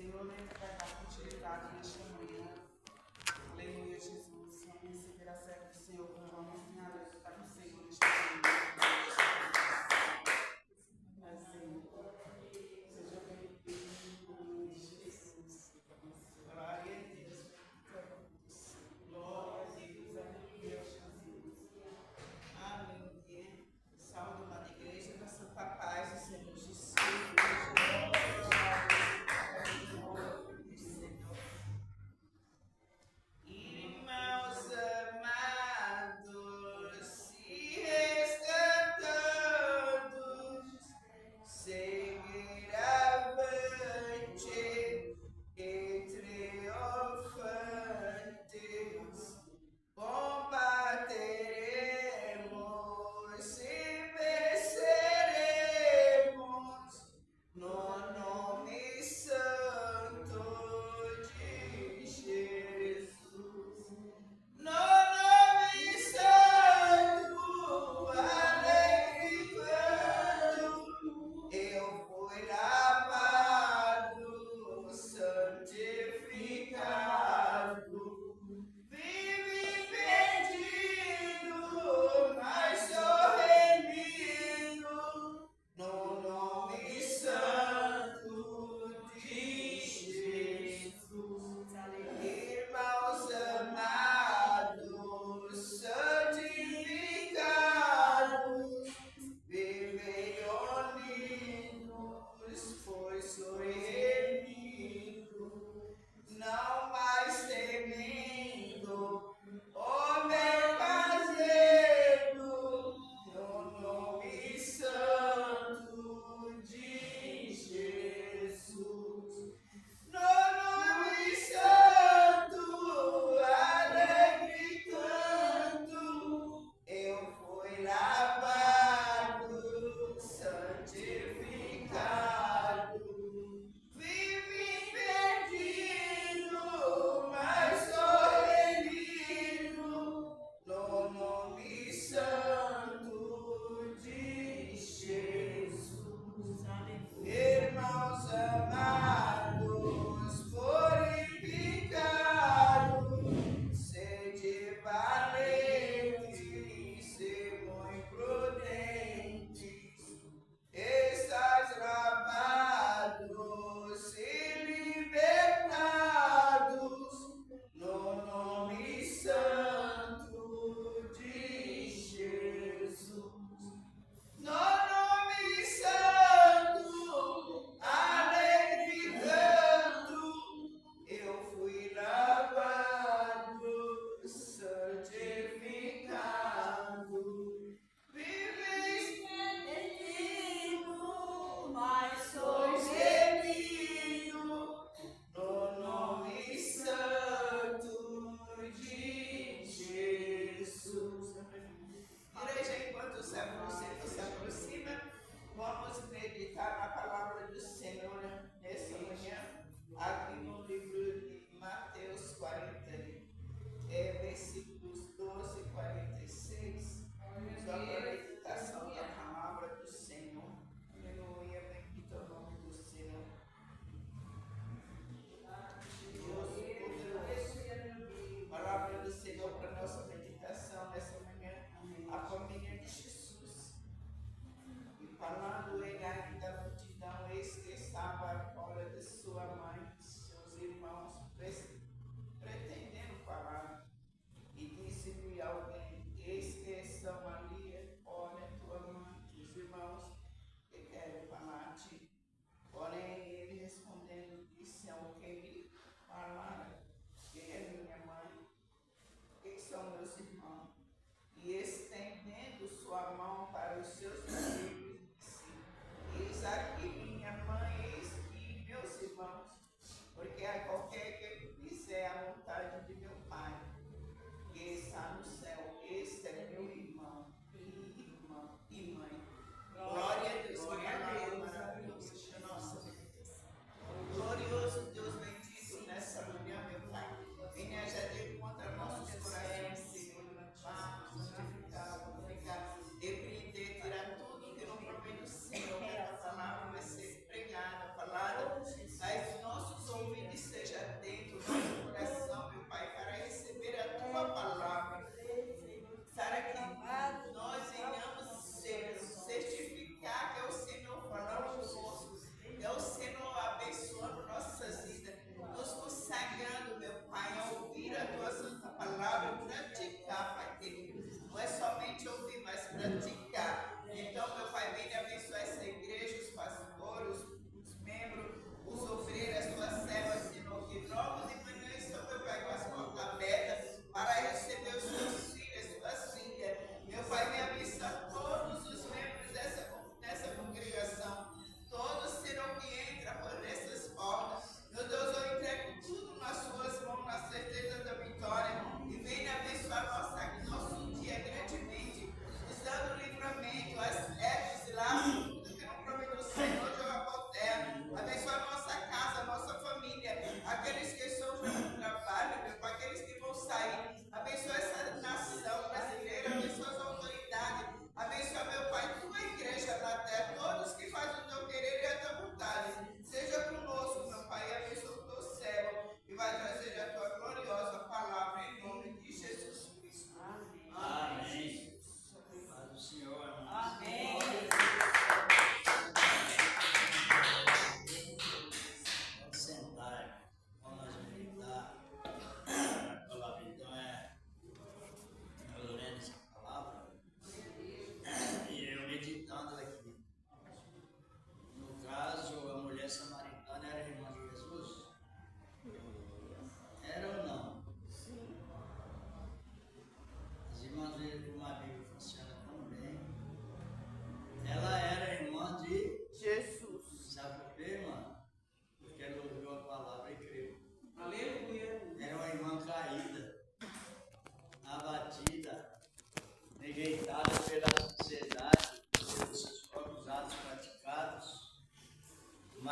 Senhor, né, vai dar continuidade nesta manhã. Aleluia, Jesus. Vamos receber a serva do Senhor com vamos estar com o Senhor nesta manhã. Senhor, seja bem-vindo, Jesus. Glória a Deus. Glória a Deus. Aleluia, Jesus. Aleluia. Saúde da igreja da Santa Paz do Senhor Jesus.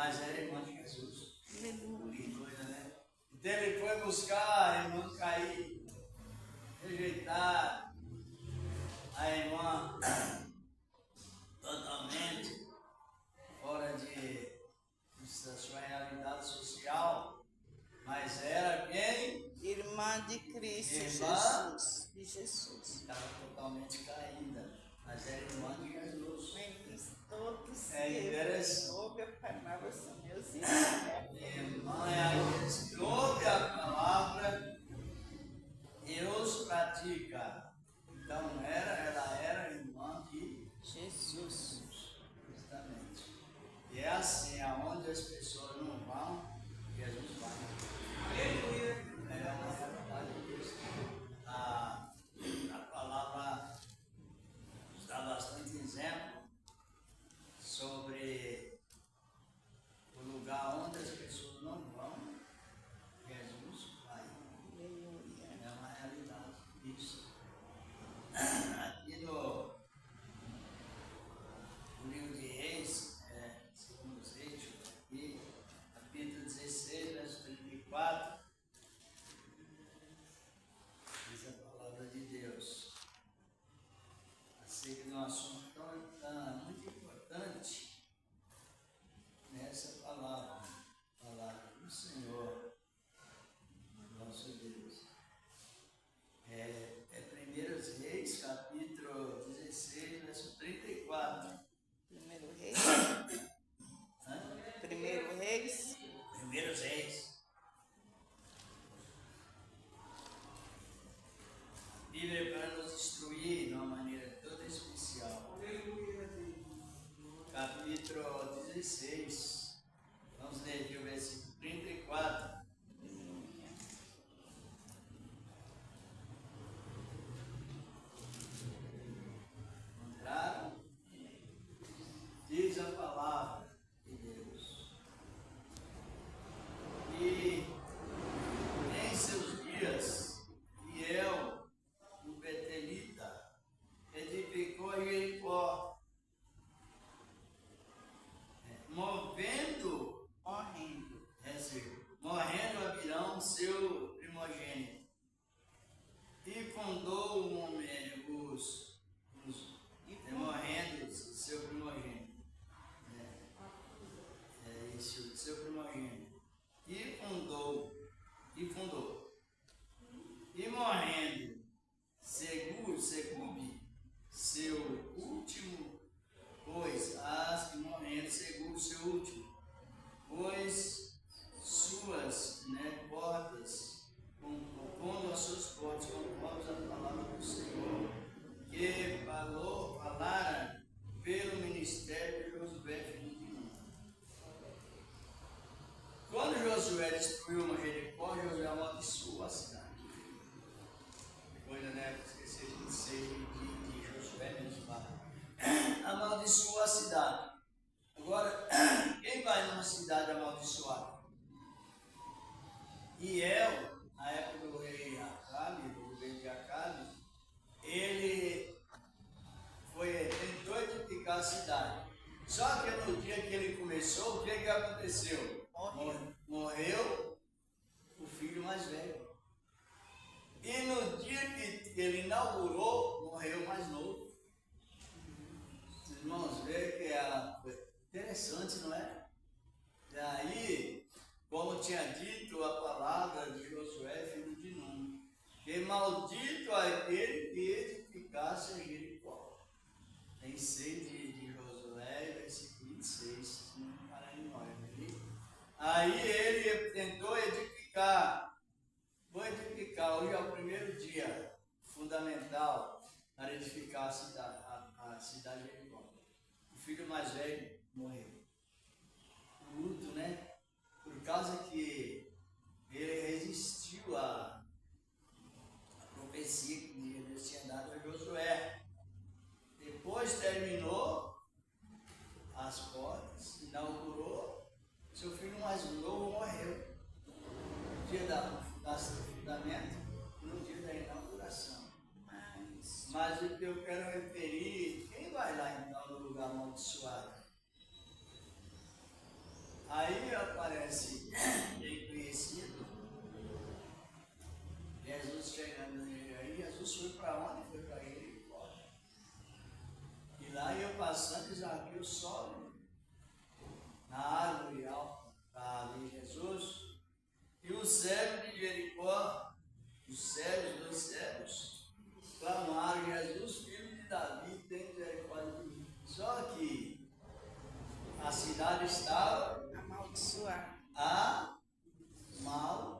mas era irmã de Jesus. Aleluia. Que coisa, né? Então ele foi buscar a irmã cair, rejeitar a irmã totalmente fora da sua realidade social, mas era quem? Irmã de Cristo Irmã Jesus. De Jesus. Estava totalmente caída, mas era irmã de Jesus. Eles todos É interessante. ouve a palavra, são meus irmãos. Irmã é aqueles que ouvem a palavra e os pratica. Então ela era irmã de Jesus. justamente. E é assim, aonde as pessoas não vão, Jesus vai. Aleluia. É uma realidade disso. A palavra nos dá bastante exemplo sobre o lugar onde as pessoas não vão, Jesus vai. Aleluia. É uma realidade isso. Aqui no livro de Reis, segundo os Reis, aqui, capítulo 16, verso 34, diz a palavra de Deus. Acerca de um assunto muito importante nessa palavra do Senhor, nosso Deus. É 1 Reis, capítulo 16, verso 34. Primeiro Reis. Hã? Primeiro Reis. 1 Reis. A Bíblia é para nos instruir de uma maneira toda especial. Aleluia. Capítulo 16. Vamos ler aqui o versículo 34. Encontraram? Diz a palavra de Deus. E em seus dias, Fiel, o Betelita, edificou Jericó, morrendo Abirão, seu primogênito, e fundou morrendo seu primogênito, isso, seu primogênito, e morrendo Segube, seu último, pois morrendo Segube, seu último, pois suas portas, compondo as suas portas, conforme a palavra do Senhor, que falara pelo ministério de Josué, filho de Nun. Quando Josué destruiu Jericó, Josué amaldiçoou a cidade. Coisa, né? Esqueci de dizer de Josué mesmo lá. Amaldiçoou a cidade. Agora, quem vai numa cidade amaldiçoada? Iel, na época do rei Acabe, do governo de Acabe, ele tentou edificar a cidade. Só que no dia que ele começou, o que aconteceu? Morreu o filho mais velho. E no dia que ele inaugurou, morreu o mais novo. Os irmãos veem que foi interessante, não é? E aí, como tinha dito a palavra de Josué, filho de Nun, que maldito aquele que edificasse Jericó. Tem 6 de Josué, versículo 26, não para em nós. Aí ele tentou edificar. Vou edificar, hoje é o primeiro dia fundamental para edificar a cidade de Jericó. O filho mais velho morreu. O luto, né? Por causa que ele resistiu à profecia que Deus tinha dado a Josué. Depois terminou as portas, inaugurou, seu filho mais novo morreu. No dia do fundamento, no dia da inauguração. Mas o que eu quero referir, quem vai lá então no lugar amaldiçoado? conhece, bem conhecido. Jesus chegando aí, Jesus foi para onde? Foi para Jericó. E lá eu passando, Zaqueu sobe na árvore alta, está ali Jesus. E o cego de Jericó, os cegos, dois cegos, clamaram: Jesus, filho de Davi, tem misericórdia de mim. Só que a cidade estava Amaldiçoar. amaldiçoada.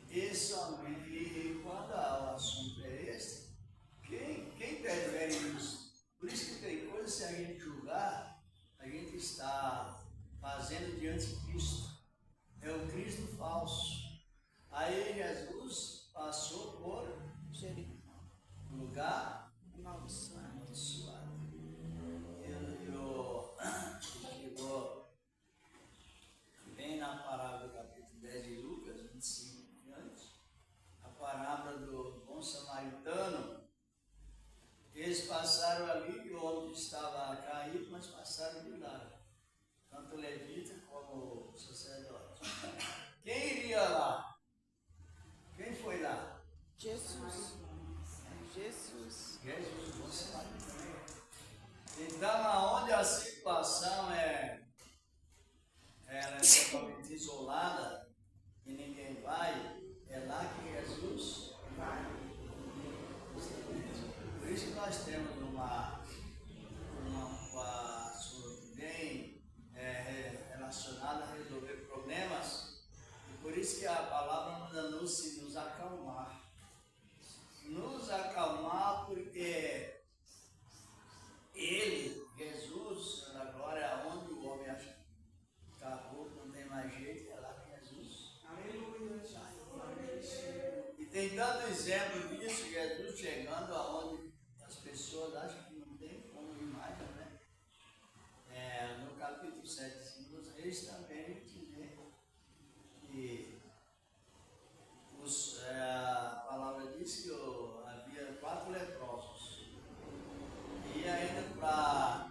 E somente quando o assunto é esse, quem prefere isso? Por isso que tem coisa, se a gente julgar, a gente está fazendo de anticristo. É o Cristo falso. Aí Jesus passou por Jericó. lugar Amaldiçoar. amaldiçoado. Chegou bem na parábola do capítulo 10 de Lucas, 25 em diante, a parábola do bom samaritano. Eles passaram ali e o homem estava caído, mas passaram de lado. Tanto o levita como o sacerdote. Quem iria lá? Quem foi lá? Jesus. Jesus. Jesus, bom samaritano. Então, aonde a situação ela é totalmente isolada e ninguém vai, é lá que Jesus vai. Por isso que nós temos uma assunto bem relacionado a resolver problemas. E por isso que a palavra manda nos acalmar. Nos acalmar, porque Ele, Jesus, agora é onde o homem acha que acabou, não tem mais jeito, é lá que Jesus. Aleluia. E tem tanto exemplo disso, Jesus chegando aonde as pessoas acham que não tem como ir mais, né? No capítulo 7 dos Reis também a gente vê que a palavra diz que havia 4 leprosos. E ainda para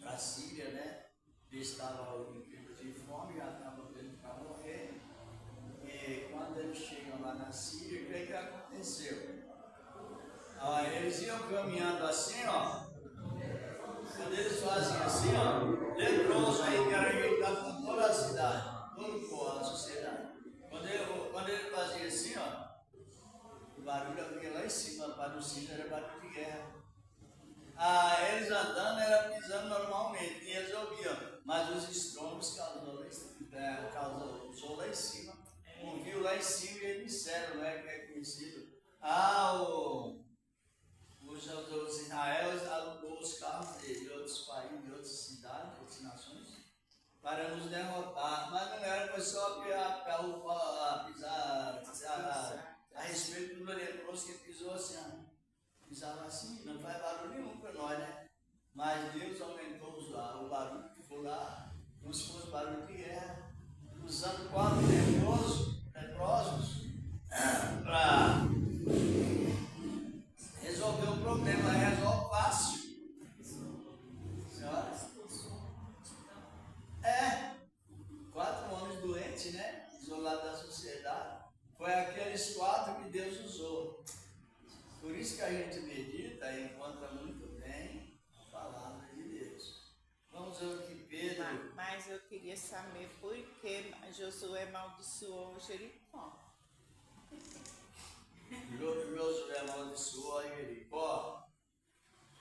a Síria, né? Eles estavam em tempo de fome, já estavam tendo para morrer. E quando eles chegam lá na Síria, o que aconteceu? Eles iam caminhando assim, ó. Quando eles faziam assim, ó, leproso aí que era rejeitado por toda a cidade, todo o povo, a sociedade. Quando ele fazia assim, ó, o barulho vinha lá em cima, para o sino era barulho de guerra. Eles andando era pisando normalmente, e eles ouviam, mas os estrombos causou lá em cima, ouviu lá em cima e eles disseram, né, que é conhecido. Os Israel alugou os carros de outros países, de outras cidades, de outras nações, para nos derrotar, mas não era, foi só pisar a respeito do leproso que pisou assim, pisava assim, não faz barulho nenhum para nós, né? Mas Deus aumentou o barulho que ficou lá, como se fosse barulho de guerra, usando 4 leprosos para resolver o problema, resolve fácil. Senhora? 4 homens doentes, né? Isolados da sociedade. Foi aqueles 4 que Deus usou. Por isso que a gente medita e encontra muito bem a palavra de Deus. Vamos ver o que Pedro. Mas eu queria saber por que Josué amaldiçoou Jericó. Josué amaldiçoou a Jericó.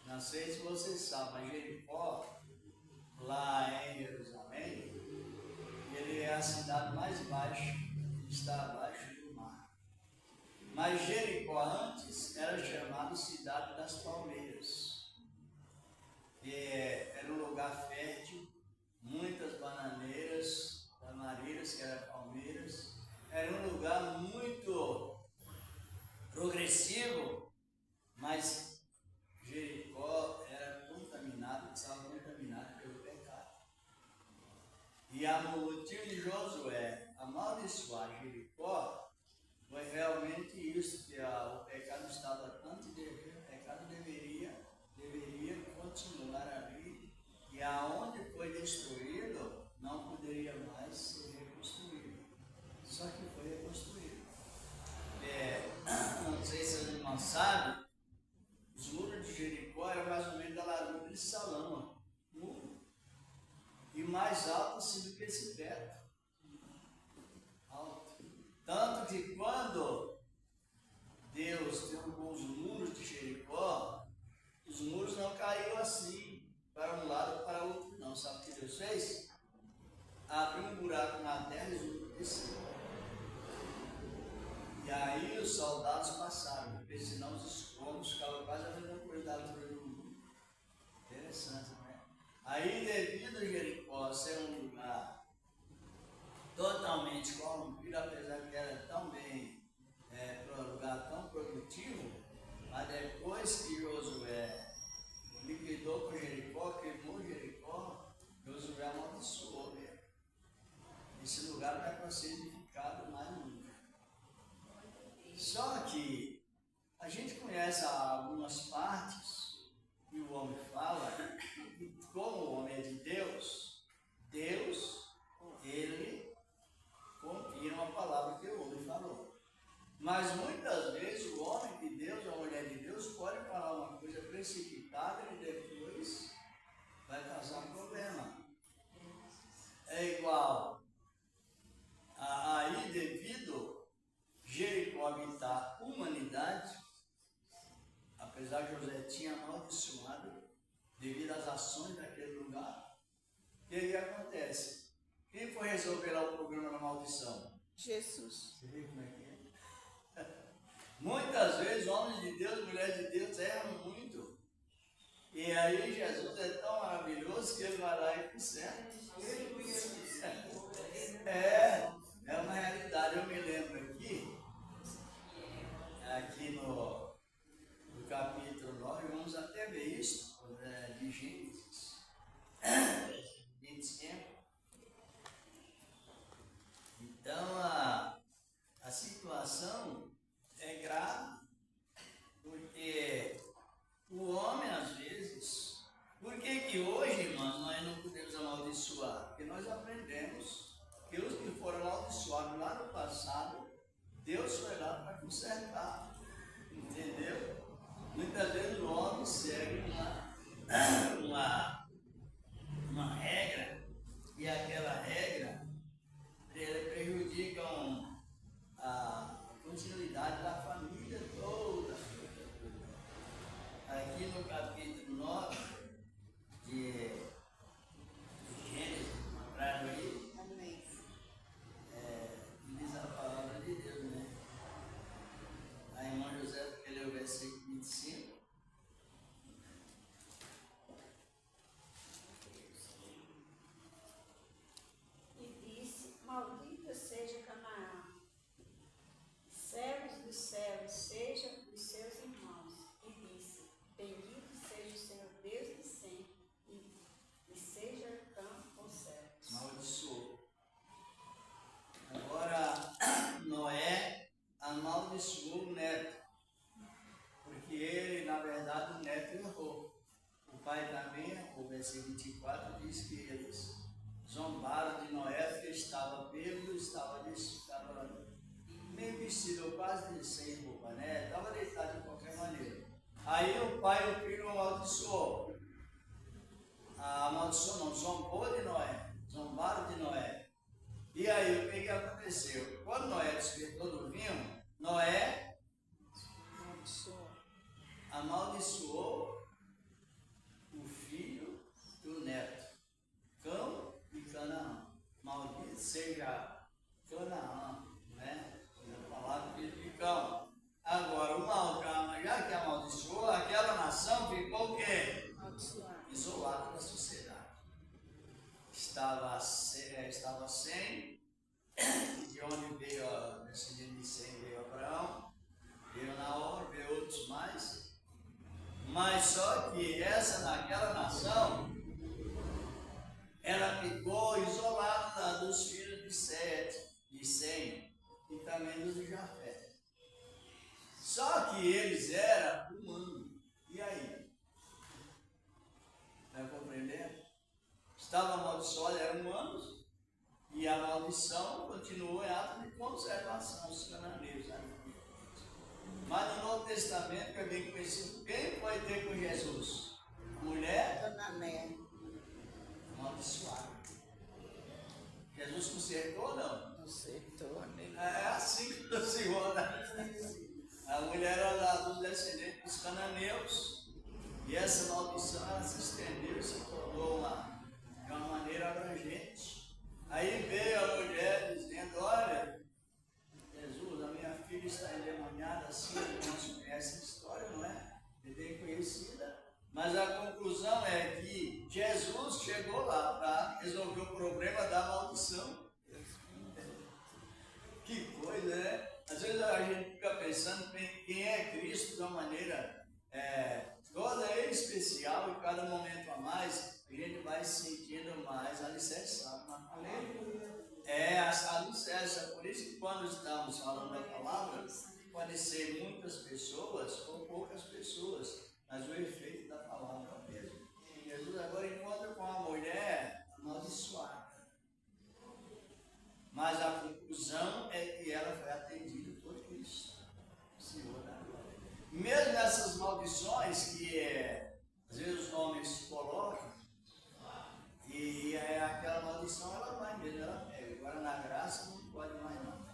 Não sei se vocês sabem, mas Jericó, lá em Jerusalém, ele é a cidade mais baixa, está abaixo do mar. Mas Jericó antes era chamado Cidade das Palmeiras. Era um lugar fértil, muitas bananeiras, tamareiras, que eram palmeiras. Era um lugar muito progressivo, mas Jericó era contaminado, estava contaminado pelo pecado. E o motivo de Josué amaldiçoar Jericó foi realmente isso, que o pecado estava tanto, o pecado deveria continuar ali, e aonde foi destruído mais alto assim do que esse teto. Alto. Tanto que quando Deus derrubou os muros de Jericó, os muros não caíram assim, para um lado ou para o outro, não. Sabe o que Deus fez? Abriu um buraco na terra e os muros desceram. E aí os soldados passaram, porque senão os escombros ficavam quase a mesma coisa da altura do muro. Interessante, né? Aí, devido a Jericó ser um lugar totalmente corrompido, apesar que era tão bem, um lugar tão produtivo, mas depois que Josué liquidou com Jericó, queimou Jericó, Josué amaldiçoou mesmo. Esse lugar não vai ser edificado mais nunca. Só que a gente conhece algumas partes que o homem fala, e como o homem é de Deus, ele confirma a palavra que o homem falou. Mas muitas vezes o homem de Deus, a mulher de Deus, pode falar uma coisa precipitada e depois vai causar um problema. É igual aí, devido Jericó habitar humanidade, apesar de José tinha amaldiçoado devido às ações daquele lugar, o que acontece? Quem foi resolver lá o problema da maldição? Jesus. Você vê como é que é? Muitas vezes homens de Deus, mulheres de Deus erram muito. E aí Jesus é tão maravilhoso que ele vai lá e conserta. É uma realidade. Eu me lembro aqui no capítulo 9, vamos até ver isso, de Gênesis 25. Então, a situação é grave, porque o homem, às vezes, por que hoje, irmãos, nós não podemos amaldiçoar? Porque nós aprendemos que os que foram amaldiçoados lá no passado, Deus foi lá para consertar, entendeu? Muitas vezes o homem segue uma regra, e aquela regra prejudica a continuidade da família toda. Aqui no capítulo 9 de Gênesis, para aí, Amém. diz a palavra de Deus, né? A irmã José, que leu o versículo 25. E disse: Maldita seja Canaã, servos dos céus sejam os seus irmãos. E disse: Bendito seja o Senhor Deus de Sem, e seja Cã o servos. Amaldiçoou. Agora, Noé amaldiçoou o neto, porque ele, na verdade, o neto errou. O pai também errou. O versículo 24 diz que eles zombaram de Noé porque estava bêbado, estava meio vestido, quase sem roupa, né? Estava deitado de qualquer maneira. Aí o pai e o filho amaldiçoou. Amaldiçoou não, zombou de Noé, zombaram de Noé. E aí o que aconteceu? Quando Noé despertou do vinho, Noé amaldiçoou o filho e o neto, Cão e Canaã. Maldito seja Canaã, né? A palavra de Cão. Agora, o mal, já que amaldiçoou, aquela nação ficou o quê? Isolada da sociedade. Estava sem, de onde veio a descendente de Sem, veio Abraão, veio Naor, veio outros mais. Mas só que naquela nação, ela ficou isolada dos filhos de Sem e também dos de Jafé. Só que eles eram humanos. E aí? Está compreendendo? Estavam amaldiçoados, eram humanos, e a maldição continuou em ato de conservação, os cananeus. Mas no Novo Testamento, que é bem conhecido, quem foi ter com Jesus? A mulher Canané. amaldiçoada. Jesus consertou ou não? Acertou, né? É assim que o Senhor, né? A mulher era do descendente dos cananeus e essa maldição ela se estendeu e se tornou de uma maneira abrangente. Aí veio a mulher dizendo, olha, Jesus, a minha filha está endemoniada assim, nós conhecemos a história, não é? É bem conhecida. Mas a conclusão é que Jesus chegou lá para resolver o problema da maldição. Que coisa, né? Às vezes a gente fica pensando quem é Cristo de uma maneira toda especial e cada momento a mais, a gente vai se sentindo mais alicerçado. Alicerça. Por isso que quando estamos falando da palavra, pode ser muitas pessoas ou poucas pessoas, mas o efeito da palavra é o mesmo. Jesus agora encontra com a mulher amaldiçoada. Mas a conclusão é que ela foi atendida por Cristo, o Senhor da glória. Mesmo nessas maldições que às vezes os homens colocam, e aquela maldição ela vai mesmo, ela pega. Agora na graça não pode mais não.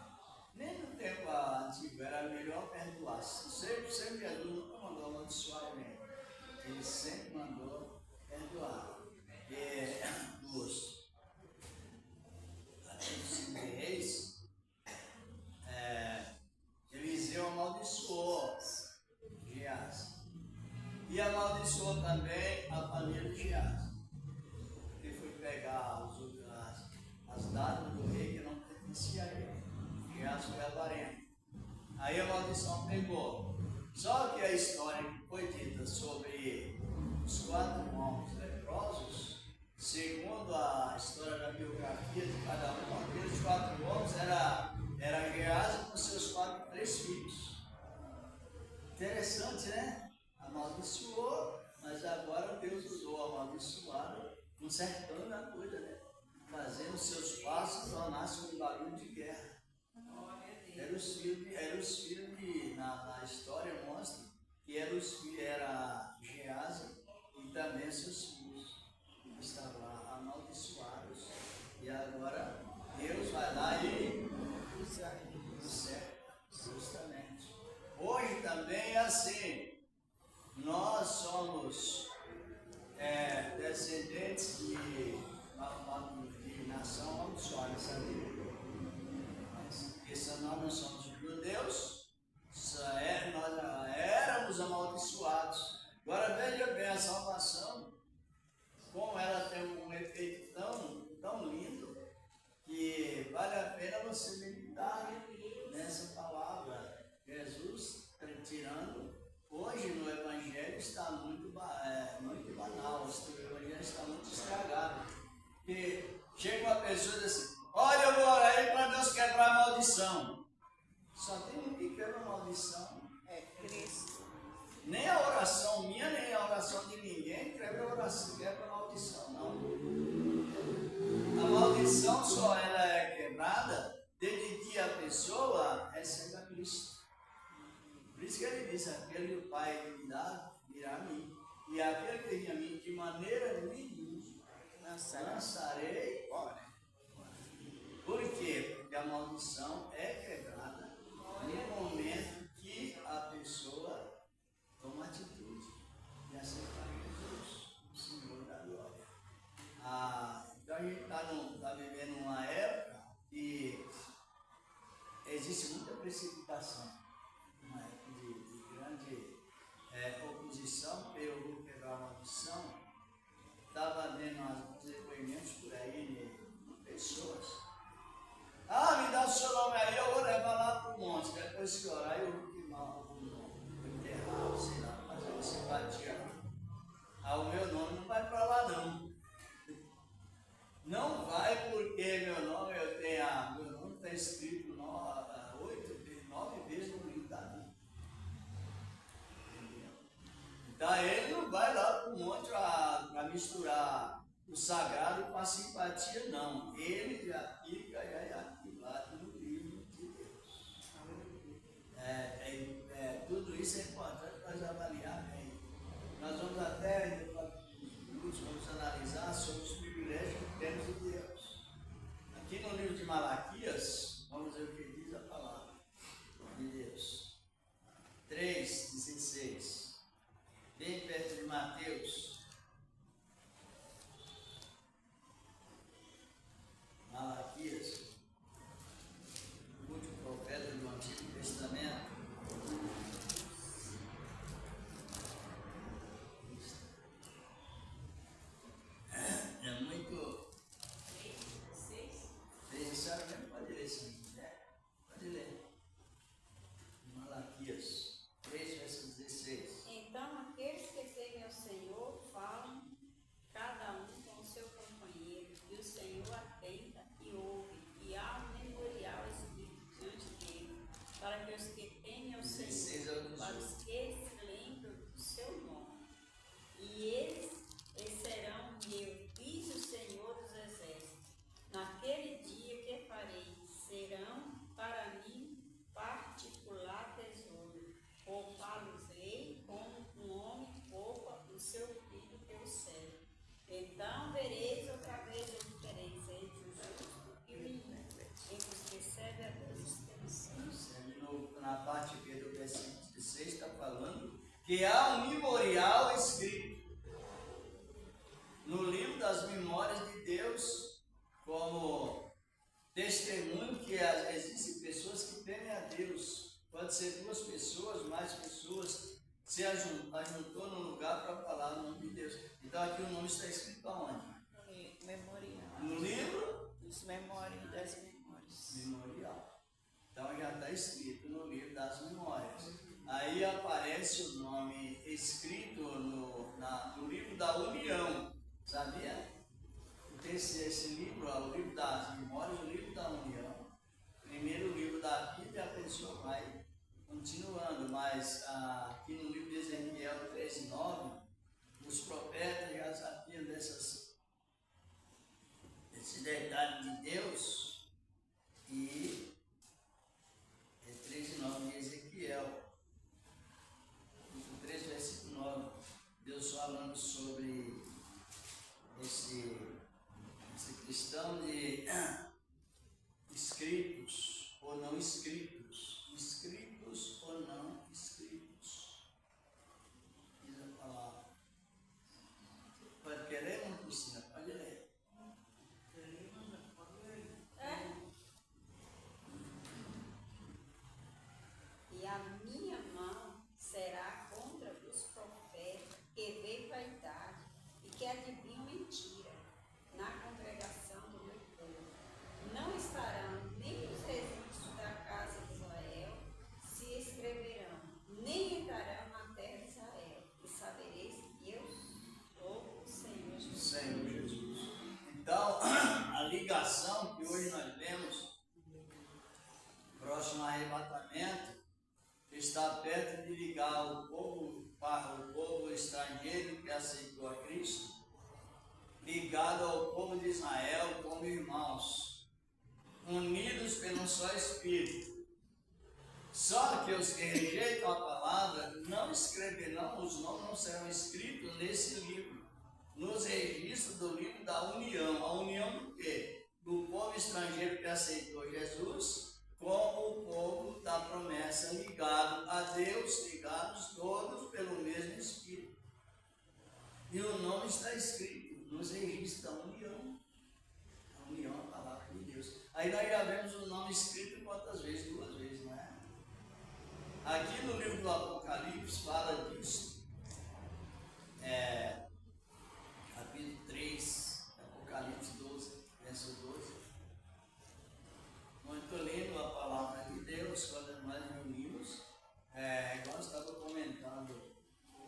Nem no tempo antigo era melhor perdoar. Sempre Jesus nunca mandou amaldiçoar ninguém. Ele sempre mandou perdoar. Os reis, Eliseu amaldiçoou Geás. E amaldiçoou também a família de Geás. Ele foi pegar as dadas do rei que não pertencia a ele. Geás foi avarento. Aí a maldição pegou. Só que a história que foi dita sobre os 4 homens leprosos, segundo a história da biografia de cada um, aqueles 4 homens era Geás com seus 3 filhos. Interessante, né? Amaldiçoou, mas agora Deus usou o amaldiçoado, consertando a coisa, né? Fazendo seus passos tornar-se um barulho de guerra. Eram os filhos que na história mostra que era Geás e também seus filhos que estavam lá amaldiçoados. E agora Deus vai lá e conserta, justamente. Hoje também é assim. Nós somos descendentes de nação amaldiçoada, sabe? Porque nós não somos judeus, nós éramos amaldiçoados. Agora veja bem a salvação, como ela tem um efeito tão lindo, que vale a pena você meditar nessa palavra. Jesus tirando, hoje no Evangelho está muito banal, o Evangelho está muito estragado. Porque chega uma pessoa e diz assim, olha, eu vou orar aí para Deus quebrar a maldição. Só tem um que quebra a maldição. É Cristo. Nem a oração minha, nem a oração de ninguém quebra a maldição, não. A maldição só ela é quebrada desde que a pessoa recebe a Cristo. Por isso que ele diz, aquele que o Pai me dá, virá a mim. E aquele que vem a mim, de maneira nenhuma, lançarei fora. Por quê? Porque a maldição é quebrada no momento que a pessoa toma atitude de aceitar Jesus, o Senhor da glória. Então a gente está vivendo uma época que existe muita precipitação, uma época de grande oposição pelo quebrar a maldição. Estava vendo uns depoimentos por aí de pessoas. Me dá o seu nome aí, eu vou levar lá para o monte. Depois que orar, eu vou queimar o nome. Vou enterrar, sei lá, fazer uma simpatia. O meu nome não vai para lá, não. Não vai porque meu nome está escrito 9 vezes no livro da vida. Entendeu? Então ele não vai lá para o monte para misturar o sagrado com a simpatia, não. Ele já fica arquivado no livro de Deus. Tudo isso é importante para nós avaliar bem. Nós vamos até, vamos analisar sobre os privilégios que temos de Deus. Aqui no que há um memorial escrito no livro das memórias de Deus, como testemunho que existem pessoas que temem a Deus. Pode ser 2 pessoas, mais pessoas, se ajuntou num lugar para falar o nome de Deus. Então aqui o nome está escrito aonde? Memorial. No livro? Dos memórias das memórias. Memorial. Então já está escrito no livro das memórias. Aí aparece o nome escrito no livro da união. Sabia? Esse livro, o livro das memórias, o livro da união. Primeiro o livro da vida e a pessoa vai continuando, mas aqui no livro de Ezequiel 13:9, os profetas já sabiam desses detalhes de Deus, e é 13:9 de Ezequiel, 3, versículo 9, Deus falando sobre essa questão de escritos ou não escritos, escritos ou não escritos. Diz a palavra. Pode querer, não, Cristina? Pode ler. E a minha mão será contra os profetas que veem vaidade e que adivinham mentira na congregação do meu povo. Não estarão nem os registros da casa de Israel se escreverão, nem entrarão na terra de Israel. E sabereis que eu sou o Senhor Jesus. Senhor Jesus. Então, a ligação que hoje nós vemos, próximo arrebatamento, está perto de ligar o povo estrangeiro que aceitou a Cristo, ligado ao povo de Israel como irmãos, unidos pelo só Espírito. Só que os que rejeitam a palavra não escreverão, os nomes não serão escritos nesse livro, nos registros do livro da união. A união do quê? Do povo estrangeiro que aceitou Jesus, como o povo da promessa, ligado a Deus, ligados todos pelo mesmo Espírito. E o nome está escrito nos registros da união. A união é a palavra de Deus. Aí nós já vemos o nome escrito quantas vezes? 2 vezes, não é? Aqui no livro do Apocalipse fala disso. Capítulo 3, Apocalipse 12, verso 12. Muito lindo a palavra de Deus quando nós reunimos. Igual eu estava comentando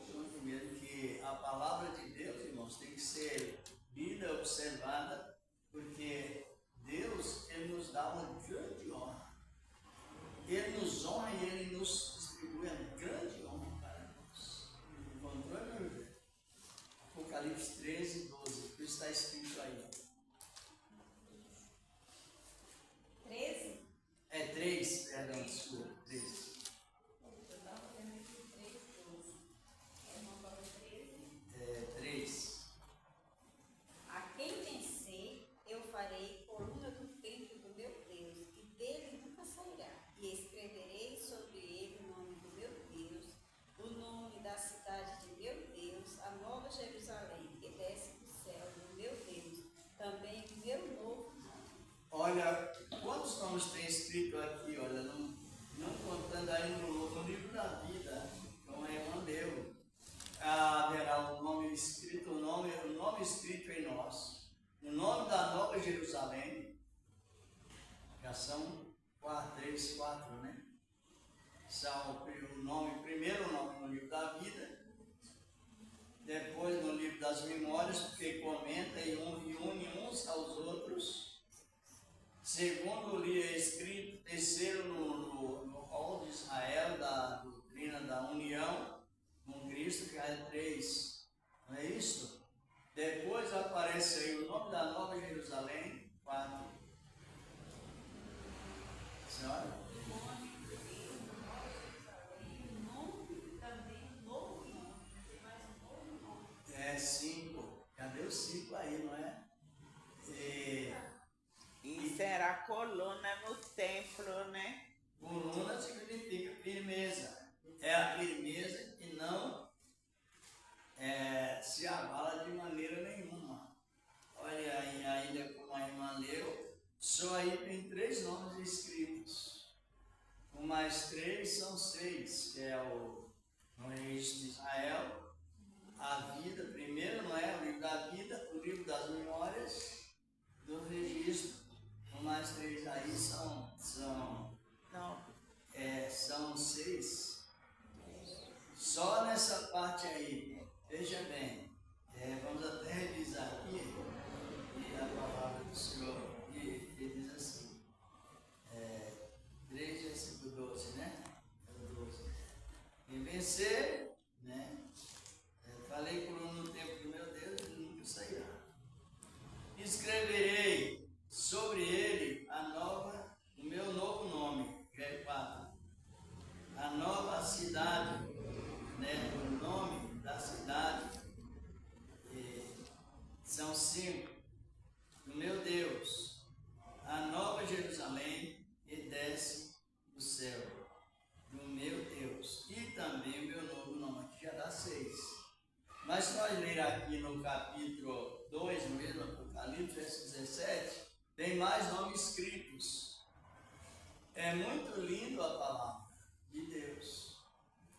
junto mesmo, que a palavra de Deus, irmãos, tem que ser lida, observada, porque Deus, Ele nos dá uma grande honra. Ele nos honra e Ele nos distribui a grande honra para nós. Encontrou, meu irmão? Apocalipse 13, 12, o que está escrito aí? 13? É 3, perdão, desculpa, 3. É 3. A quem vencer, eu farei coluna do templo do meu Deus, e dele nunca sairá. E escreverei sobre ele o nome do meu Deus, o nome da cidade de meu Deus, a nova Jerusalém, que desce do céu do meu Deus, também o meu novo nome. Olha, quantos nomes tem escrito aqui, olha, não contando aí no livro da vida, como a irmã deu. Haverá o nome escrito, o nome escrito em nós, o nome da Nova Jerusalém, já são 3, 4, né? São o primeiro nome no livro da vida, depois no livro das memórias, porque comenta e une uns aos outros. Segundo, o livro é escrito, terceiro no rol de Israel, da doutrina da união com Cristo, que é 3, não é isso? Depois aparece aí o nome da Nova Jerusalém, 4. Senhora? É 5. Cadê o 5 aí, não é? E será coluna no templo, né? Coluna significa firmeza. É a firmeza que não irmã leu, só aí tem 3 nomes escritos. Com mais 3 são 6, que é no registro de Israel, a vida, primeiro, não é? O livro da vida, o livro das memórias, do registro. Com mais 3 aí são 6. Só nessa parte aí, veja bem, vamos até revisar aqui, e a palavra do Senhor, e diz assim, 3, versículo 12, né? 12. E vencer, né? Falei por no tempo do meu Deus, e nunca sairá. Escreverei sobre ele o meu novo nome, já é 4. A nova cidade, né? O nome da cidade, são 5. Do meu Deus, a nova Jerusalém, e desce do céu, do meu Deus, e também o meu novo nome, aqui já dá 6. Mas se nós ler aqui no capítulo 2, no mesmo Apocalipse, verso 17, tem mais nomes escritos. É muito lindo a palavra de Deus.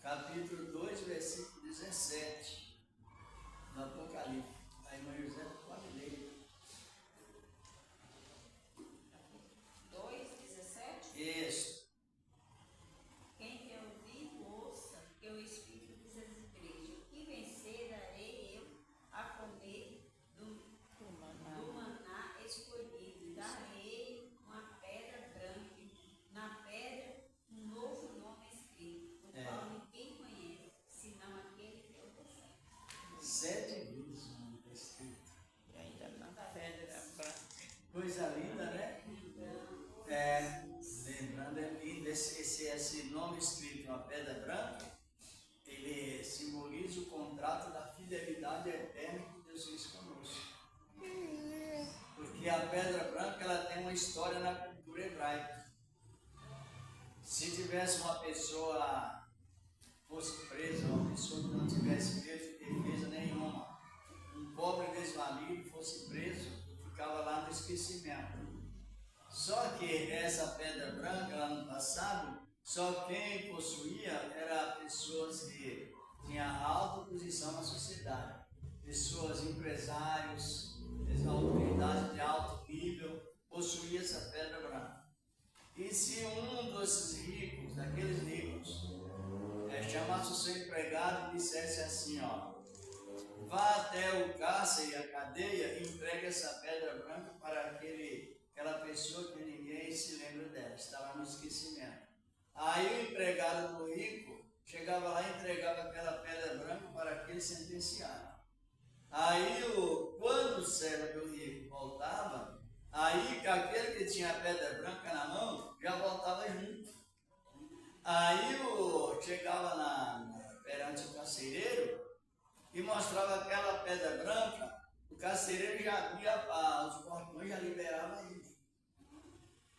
Capítulo 2, versículo 17 do Apocalipse. A irmã José pode ler. 2:17. Isso. Quem tem ouvido, ouça, que o Espírito diz às igrejas: o que vencer, darei eu a comer do maná escolhido, e darei uma pedra branca, na pedra um novo nome escrito, o qual ninguém conhece, senão aquele que eu confio. 7 vezes o nome está escrito. E ainda na pedra branca. Coisa linda, né? Lembrando, é lindo. Esse nome escrito na pedra branca, ele simboliza o contrato da fidelidade eterna que Deus fez conosco. Porque a pedra branca, ela tem uma história na cultura hebraica. Se tivesse uma pessoa fosse presa, uma pessoa que não tivesse feito defesa nenhuma, um pobre desvalido fosse preso, ficava lá no esquecimento. Só que essa pedra branca, lá no passado, só quem possuía era pessoas que tinham alta posição na sociedade, pessoas, empresários, autoridades de alto nível, possuía essa pedra branca. E se um desses ricos, daqueles ricos, chamasse o seu empregado e dissesse assim, vá até o cárcere e a cadeia e entregue essa pedra branca para aquela pessoa que ninguém se lembra dela, está lá no esquecimento. Aí o empregado do rico chegava lá e entregava aquela pedra branca para aquele sentenciado. Aí, quando o servo do rico voltava, aí aquele que tinha a pedra branca na mão já voltava junto. Aí chegava perante o carcereiro e mostrava aquela pedra branca, o carcereiro já abria os portões, já liberava ele,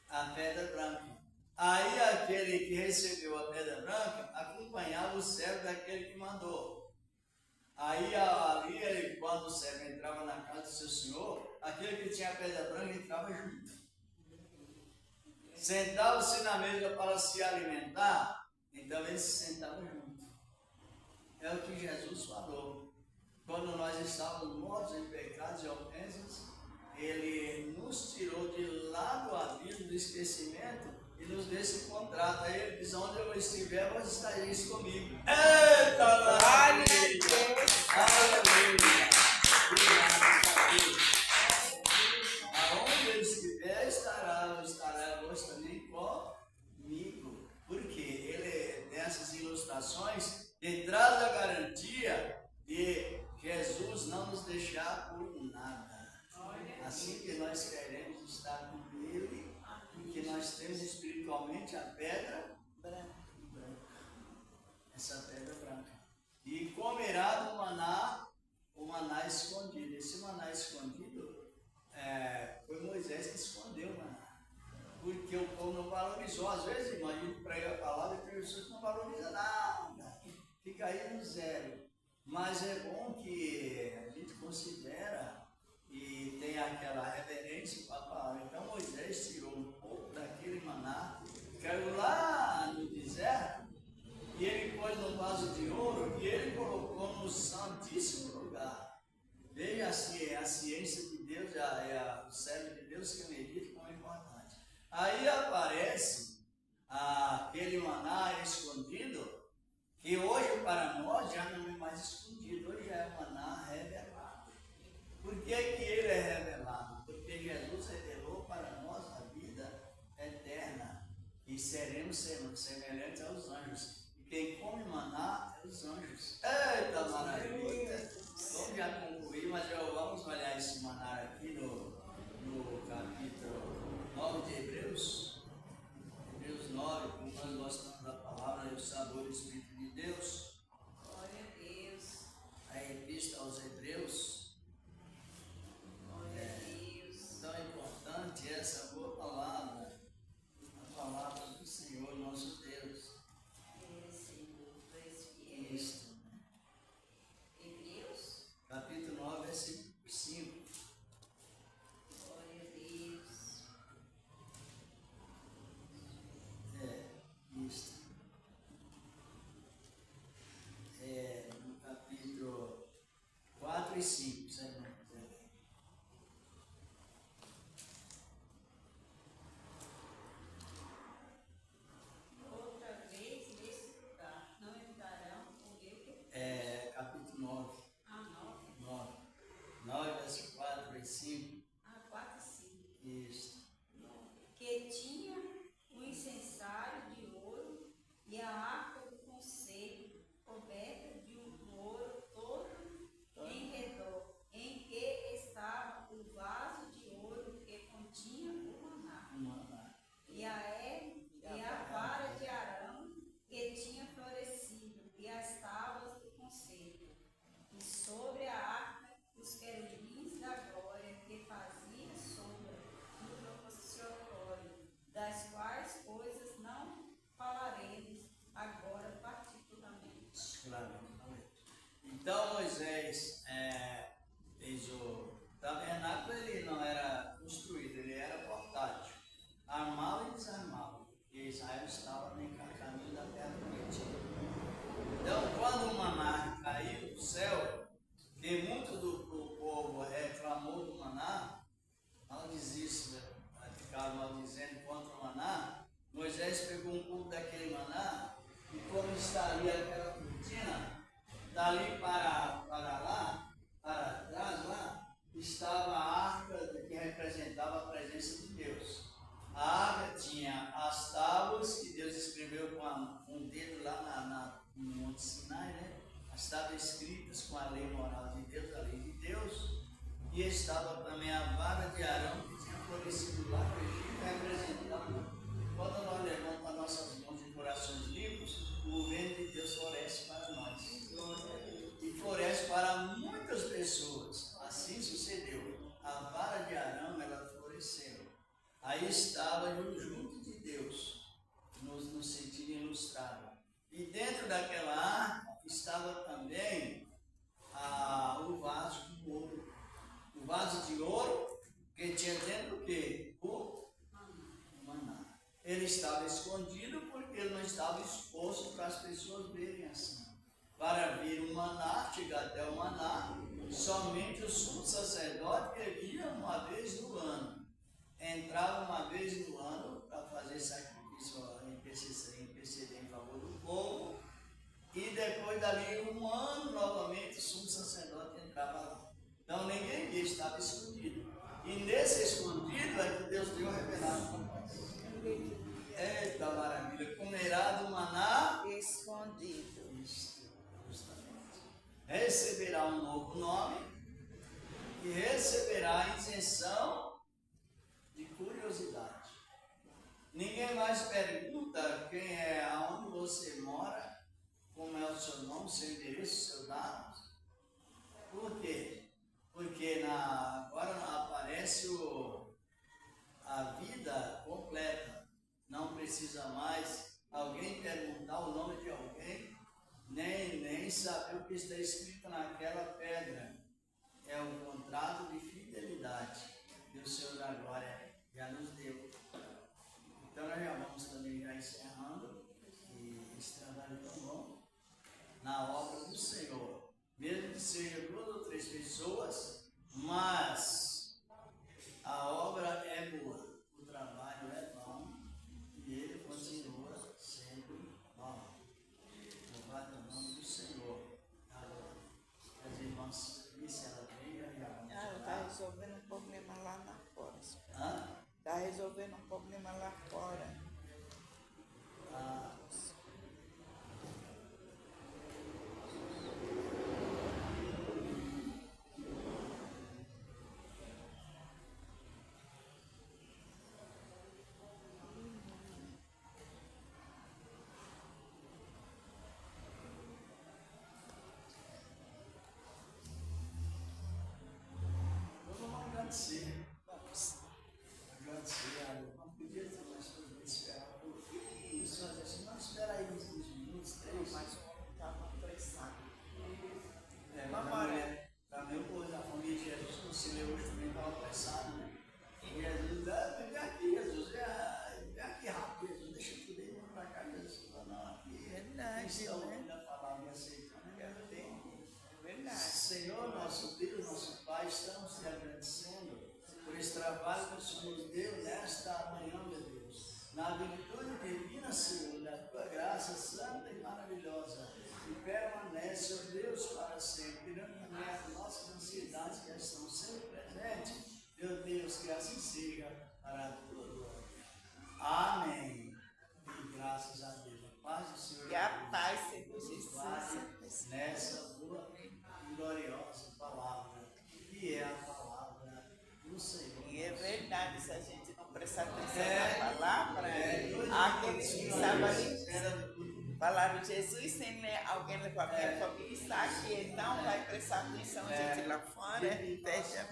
a pedra branca. Aí aquele que recebeu a pedra branca acompanhava o servo daquele que mandou. Aí ali, quando o servo entrava na casa do seu senhor, aquele que tinha a pedra branca entrava junto. Sentava-se na mesa para se alimentar, então ele se sentava junto. É o que Jesus falou. Quando nós estávamos mortos em pecados e ofensas, Ele nos tirou de lá do abismo do esquecimento e nos deu esse contrato. Aí Ele diz, onde eu estiver, vós estareis comigo. Eita, maravilha! Aleluia! Aonde eu estiver, estará vós também comigo. Porque Ele, nessas ilustrações, ele traz a garantia de Jesus não nos deixar por nada. Assim que nós queremos estar com Ele, porque nós temos espiritualmente a pedra branca. Essa pedra branca. E comerá do maná, o maná escondido. Esse maná escondido foi Moisés que escondeu o maná. Porque o povo não valorizou. Às vezes, irmão, a gente prega a palavra e tem pessoas que não valorizam nada. Fica aí no zero. Mas é bom que a gente considera e tem aquela reverência para a Aí aparece aquele maná escondido, que hoje para nós já não é mais escondido, hoje é o maná revelado. Por que que ele é revelado? Porque Jesus revelou para nós a vida eterna e seremos semelhantes aos anjos. E quem come maná é os anjos. Eita maravilha! Vamos já concluir, mas já vamos olhar esse maná aqui no capítulo 9 de Hebreus. Hebreus 9, como nós gostamos da palavra, o sabor do Espírito de Deus. Glória a Deus. A epístola aos Hebreus. Glória a Deus. Tão importante essa boa palavra, a palavra do Senhor nosso Deus. É, Senhor, tu és fiel. Isto. Hebreus. Capítulo 9, versículo 5. Glória a Deus. Isto. No capítulo 4 e 5, se não quiser ler. Outra vez nesse lugar não entrarão o meu que. Capítulo 9. Ah, 9. 9, versículo 4 e 5. Ah, 4 e 5. Isto. Que tinha o incensário de ouro e a arca do conselho, coberta de um ouro todo em redor, em que estava o vaso de ouro que continha o maná, e a vara de Arão que tinha florescido, e as tábuas do conselho, e sobre a arca os querubins da glória que fazia sombra no propiciatório, das quais coisas não falaremos agora particularmente. Claro. Então Moisés fez o tabernáculo, ele não era construído, ele era portátil, armá-lo e desarmá-lo, porque Israel estava no caminho da terra prometida. Então quando o maná caiu do céu, que muito do povo reclamou do maná, ficaram maldizendo contra o maná, Moisés pegou um pouco daquele maná e como está ali aquela cortina, dali para trás lá, estava a arca que representava a presença de Deus. A arca tinha as tábuas que Deus escreveu com um dedo lá no Monte Sinai, né? As tábuas escritas com a lei moral de Deus, a lei de Deus, e estava também a vara de Arão que tinha florescido lá no Egito, representando, quando nós levantamos as nossas mãos de corações limpos, o governo de Deus floresce para nós. E floresce para muitas pessoas. Assim sucedeu. A vara de Arão, ela floresceu. Aí estava junto de Deus, no sentido ilustrado. E dentro daquela arca estava também o vaso de ouro. O vaso de ouro que tinha dentro o quê? O maná. Ele estava escondido porque ele não estava exposto para as pessoas verem assim. Para vir o maná, chegar até o maná, somente o sumo sacerdote que via uma vez no ano. Entrava uma vez no ano para fazer sacrifício interceder em favor do povo. E depois dali um ano novamente o sumo sacerdote entrava lá. Então ninguém via, estava escondido. E nesse escondido é que Deus deu revelado para nós. Eita maravilha! Comerá do maná Escondido. Isto, justamente. Receberá um novo nome e receberá a isenção de curiosidade. Ninguém mais pergunta quem é, aonde você mora, como é o seu nome, seu endereço, seu dado. Por quê? Porque agora aparece a vida completa. Não precisa mais alguém perguntar o nome de alguém, nem saber o que está escrito naquela pedra. É um contrato de fidelidade que o Senhor da Glória já nos deu. Então nós já vamos também já encerrando esse trabalho tão bom na obra do Senhor. Mesmo que seja 2 ou 3 pessoas, mas a obra é boa, o trabalho é bom. Senhor nos deu nesta manhã, meu Deus. Na virtude divina, Senhor, da tua graça santa e maravilhosa, e permanece, ó Deus, para sempre, tirando também as nossas ansiedades que estão sempre presentes. Meu Deus, que assim seja para a tua glória. Amém. E graças a Deus. A paz do Senhor. Que a paz, Senhor Jesus. Nessa boa e gloriosa palavra, que é a palavra do Senhor. E é verdade, se a gente não prestar atenção na palavra, aqueles que estavam ali falaram Jesus sem alguém levar a minha família está aqui, então vai prestar atenção, gente lá fora, fecha.